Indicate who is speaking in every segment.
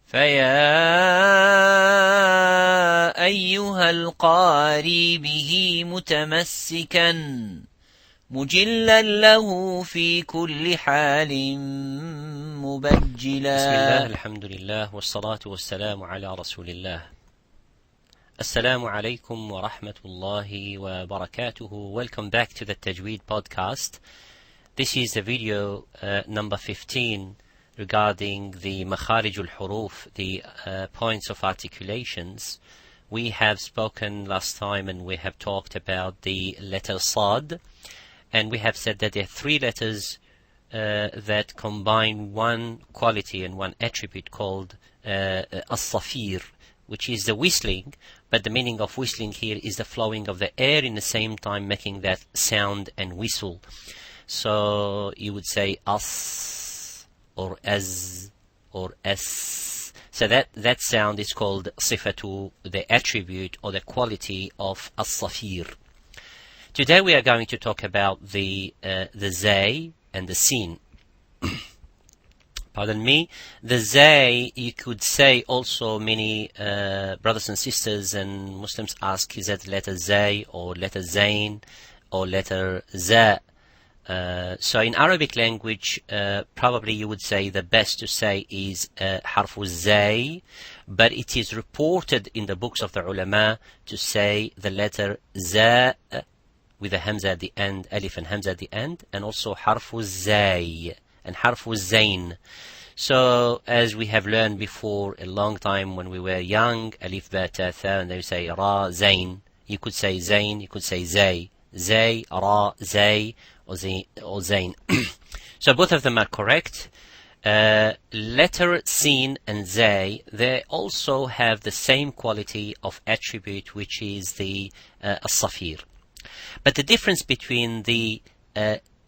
Speaker 1: فيا أيها القاري به متمسكا مجلا له في كل حال مبجلا.
Speaker 2: بسم الله الحمد لله والصلاة والسلام على رسول الله. Assalamu alaikum wa rahmatullahi wa barakatuhu. Welcome back to the Tajweed podcast. This is the video number 15 regarding the makhraj al-huruf, the points of articulations. We have spoken last time and we have talked about the letter sad, and we have said that there are three letters that combine one quality and one attribute called as-safir, which is the whistling, but the meaning of whistling here is the flowing of the air in the same time making that sound and whistle. So you would say as or as or s. So that sound is called sifatu, the attribute or the quality of as-safir. Today we are going to talk about the zay and the sin. Pardon me, the zay, you could say also, many brothers and sisters and Muslims ask, is that letter zay or letter zain or letter za? So in Arabic language, probably you would say the best to say is harfu zay, but it is reported in the books of the ulama to say the letter za with a hamza at the end, alif and hamza at the end, and also harfu zay and harfu zain. So as we have learned before a long time when we were young, alif ba ta tha, and they say ra zain. You could say zain, you could say zay, zay, ra, zay, or zain. So both of them are correct. Letter sin and zay, they also have the same quality of attribute, which is the as-safir. But the difference between the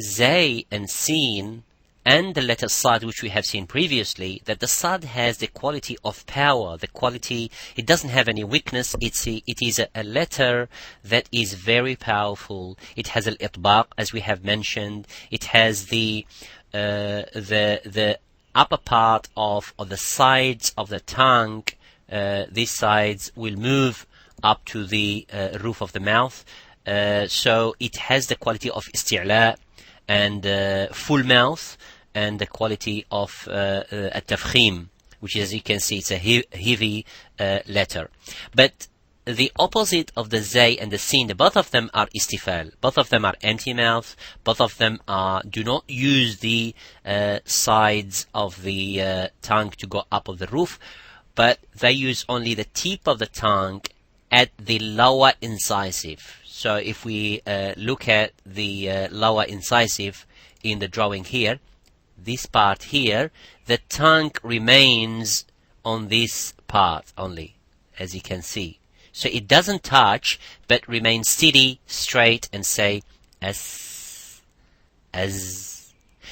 Speaker 2: zay and sin and the letter sad, which we have seen previously, that the sad has the quality of power, the quality, it doesn't have any weakness, it is a letter that is very powerful. It has al-itbaq, as we have mentioned. It has the upper part of the sides of the tongue. These sides will move up to the roof of the mouth. So it has the quality of isti'la and full mouth, and the quality of at-tafkhim, which, as you can see, it's a heavy letter. But the opposite of the zay and the sin, both of them are istifal, both of them are empty mouth, both of them do not use the sides of the tongue to go up of the roof, but they use only the tip of the tongue at the lower incisive. So if we look at the lower incisive in the drawing here, this part here, the tongue remains on this part only, as you can see. So it doesn't touch, but remains steady, straight, and say as.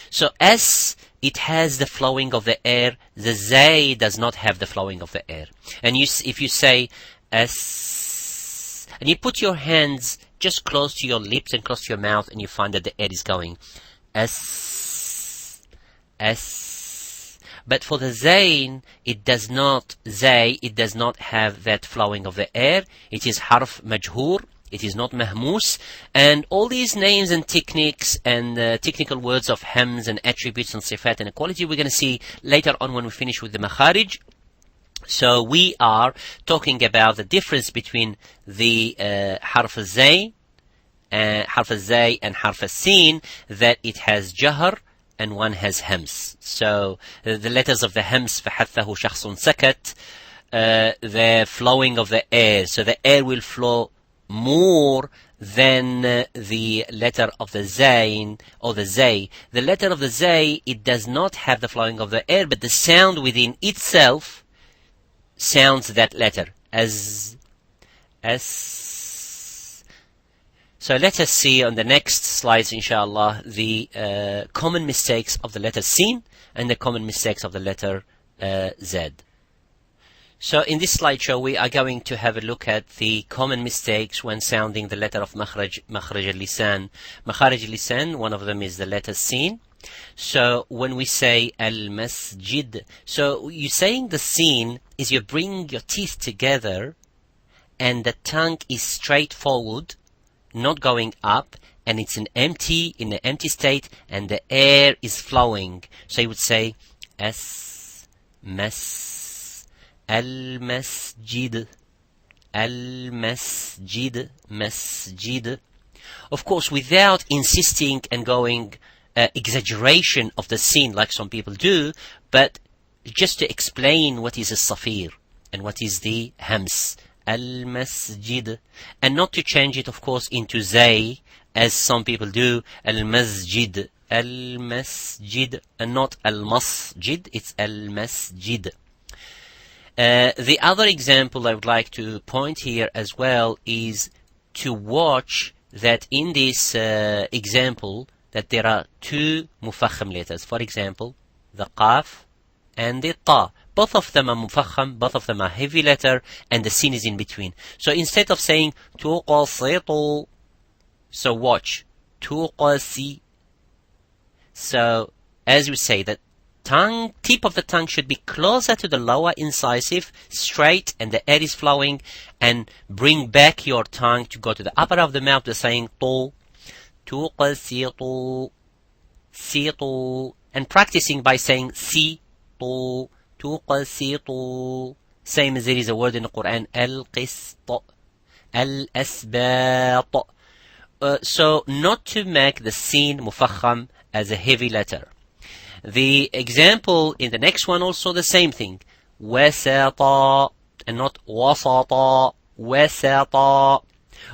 Speaker 2: So as it has the flowing of the air, the zay does not have the flowing of the air. And if you say as, and you put your hands just close to your lips and close to your mouth, and you find that the air is going as. But for the zain, it does not have that flowing of the air. It is harf majhur, it is not mahmus. And all these names and techniques and technical words of hems and attributes and sifat and equality, we're going to see later on when we finish with the makharij. So we are talking about the difference between the harf zay and harf sin, that it has jahr and one has hems. So the letters of the hems, فَحَثَّهُ شَخْصٌ سَكَتْ, the flowing of the air. So the air will flow more than the letter of the zain or the zay. The letter of the zay, it does not have the flowing of the air, but the sound within itself sounds that letter as. So let us see on the next slides, inshallah, the common mistakes of the letter sin and the common mistakes of the letter z. So in this slideshow, we are going to have a look at the common mistakes when sounding the letter of makhraj al-lisan. Makhraj al-lisan, one of them is the letter sin. So when we say al-masjid, so you're saying the scene is you bring your teeth together and the tongue is straightforward, not going up, and it's in an empty state, and the air is flowing. So you would say al-masjid, al-masjid, masjid. Of course, without insisting and going exaggeration of the scene like some people do, but just to explain what is a safir and what is the hams. Al-masjid, and not to change it, of course, into zay as some people do. Al-masjid, al-masjid, and not al-masjid, it's al-masjid. The other example I would like to point here as well is to watch that in this example that there are two mufakham letters. For example, the qaf and the ta. Both of them are mufakham, both of them are heavy letter, and the sin is in between. So instead of saying tuqasitu, so watch, tuqasi. So as we say, that tongue, tip of the tongue should be closer to the lower incisive, straight, and the air is flowing, and bring back your tongue to go to the upper of the mouth, to saying tu, tuqasitu, situ, and practicing by saying si, tu, tuqasitu. Same as there is a word in the Qur'an, al-qist, al-asbat. So not to make the sin mufakham as a heavy letter. The example in the next one also the same thing. Wasata, and not wasata, wasata.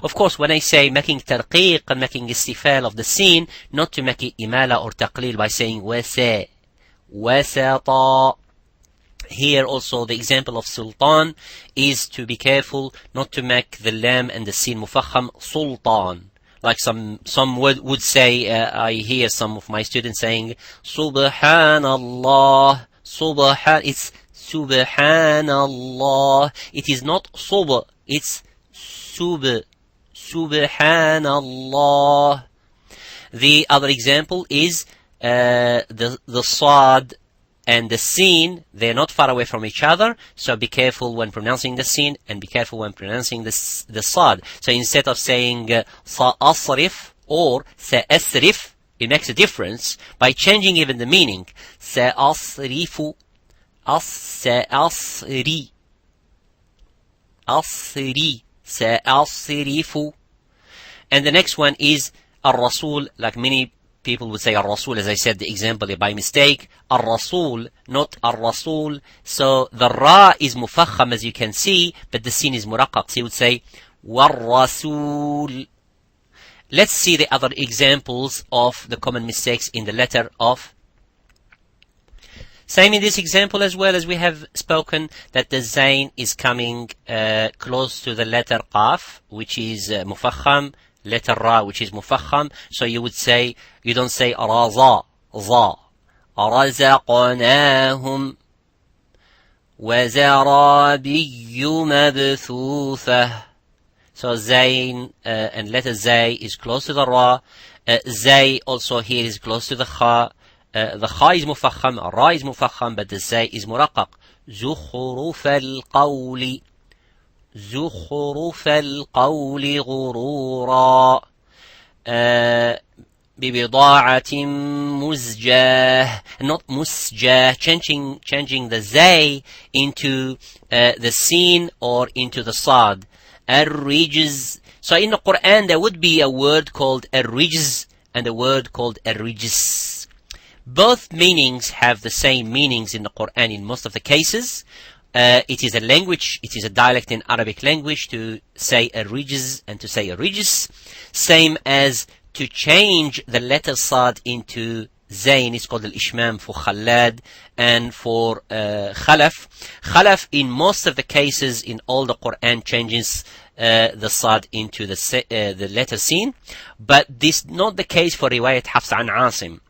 Speaker 2: Of course, when I say making tarqiq and making istifal of the sin, not to make it imala or taqlil by saying wasa, wasata. Here also the example of sultan is to be careful not to make the lam and the sin mufakham sultan. Like some would say, I hear some of my students saying, Subhanallah, it's Subhanallah. It is not sub, it's Subhanallah. The other example is the sad and the sin, they're not far away from each other, so be careful when pronouncing the sin and be careful when pronouncing the sad. So instead of saying sa'asrif or sa'asrif, it makes a difference by changing even the meaning. Sa'asrifu, sa'asri, asri, sa'asrifu. And the next one is ar-rasul, like many people would say ar-rasul, as I said the example by mistake. Ar-rasul, not ar-rasul. So the ra is mufakham, as you can see, but the sin is muraqqaq. So you would say war-rasul. Let's see the other examples of the common mistakes in the letter of. Same in this example as well, as we have spoken, that the zayn is coming close to the letter qaf, which is mufakham, letter ra, which is mufakham. So you would say, you don't say raza, za, razaqnahum, wazarabiyyu mabthutha. So zayn and letter zay is close to the ra. Zay also here is close to the kha. The kha is mufakham, ra is mufakham, but the zay is muraqqaq. زخرف القول, زخرف القول غرورا, ببضاعة مزجاه, not musjah, changing the zay into the sin or into the sad. Ar-rijz. So in the Qur'an there would be a word called ar-rijz and a word called ar-rijz. Both meanings have the same meanings in the Qur'an in most of the cases. It is a language, it is a dialect in Arabic language to say ar-rijz and to say ar-rijz. Same as to change the letter sad into zayn is called al-ishmam for Khalad and for Khalaf. Khalaf in most of the cases in all the Qur'an changes the sad into the letter sin, but this not the case for riwayat Hafs an Asim.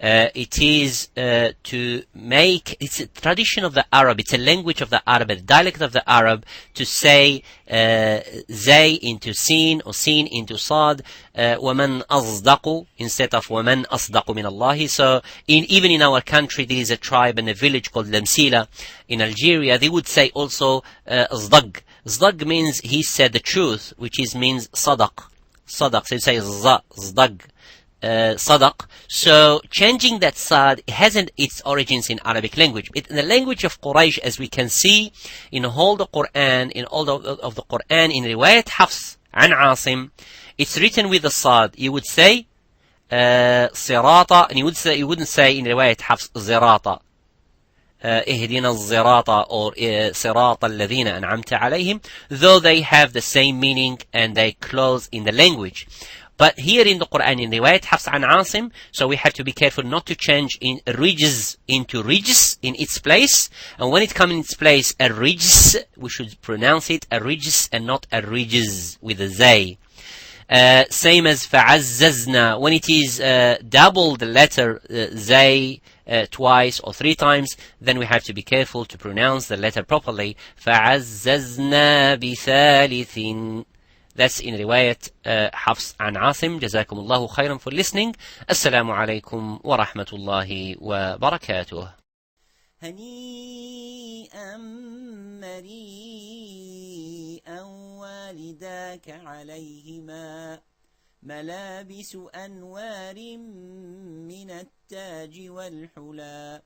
Speaker 2: It is to make, it's a tradition of the Arab, it's a language of the Arab, a dialect of the Arab, to say zay into sin or sin into sad, وَمَنْ أَصْدَقُ instead of وَمَنْ أَصْدَقُ مِنَ اللَّهِ. So even in our country there is a tribe and a village called Lamsila in Algeria. They would say also Zdaq. Zdaq means he said the truth, which means sadaq. Sadaq, so you say Zdaq. Sadaq. So changing that sad hasn't its origins in Arabic language. In the language of Quraysh, as we can see in all the Qur'an, in all of the Qur'an, in riwayat Hafs an Asim, it's written with the sad. You would say sirata, and you wouldn't say in riwayat Hafs zirata. اهدنا الزراط or صراط الذين أنعمت عليهم, though they have the same meaning and they close in the language. But here in the Quran, in riwayat Hafs an Asim, so we have to be careful not to change in rijz into rijz in its place. And when it comes in its place, a rijz, we should pronounce it a rijz and not a rijz with a zay. Same as fa'azzazna, when it is double the letter zay twice or three times, then we have to be careful to pronounce the letter properly. فَعَزَّزْنَا بِثَالِثٍ. That's in riwayat Hafs an Asim. جزاكم الله خيرا for listening. Assalamu alaikum wa rahmatullahi wa barakatuh.
Speaker 1: هنيئا مريئا والداك عليهما ملابس أنوار من التاج والحلى